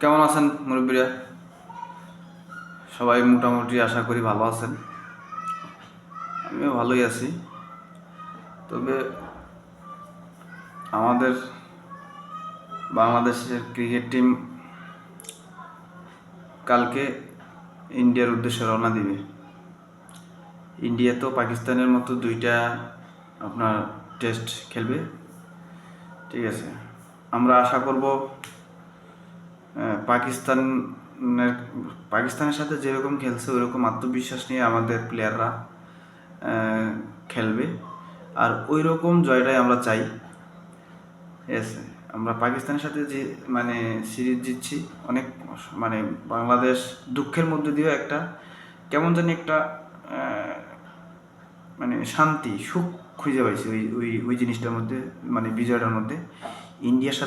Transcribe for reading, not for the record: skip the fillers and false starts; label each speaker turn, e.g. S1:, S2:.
S1: কেমন আছেন মুরব্বীরা? সবাই মোটামুটি আশা করি ভালো আছেন। আমিও ভালোই আছি। তবে আমাদের বাংলাদেশের ক্রিকেট টিম কালকে ইন্ডিয়ার উদ্দেশ্যে রওনা দিবে। ইন্ডিয়া তো পাকিস্তানের মতো দুইটা আপনার টেস্ট খেলবে, ঠিক আছে। আমরা আশা করব পাকিস্তানের সাথে যেরকম খেলছে ওইরকম আত্মবিশ্বাস নিয়ে আমাদের প্লেয়াররা খেলবে, আর ওই রকম জয়টাই আমরা চাই। এস আমরা পাকিস্তানের সাথে যে সিরিজ জিতছি, অনেক বাংলাদেশ দুঃখের মধ্যে দিয়েও একটা কেমন জানি একটা শান্তি সুখ খুঁজে পাইছি ওই ওই ওই জিনিসটার মধ্যে, বিজয়টার মধ্যে। ইন্ডিয়ার সাথে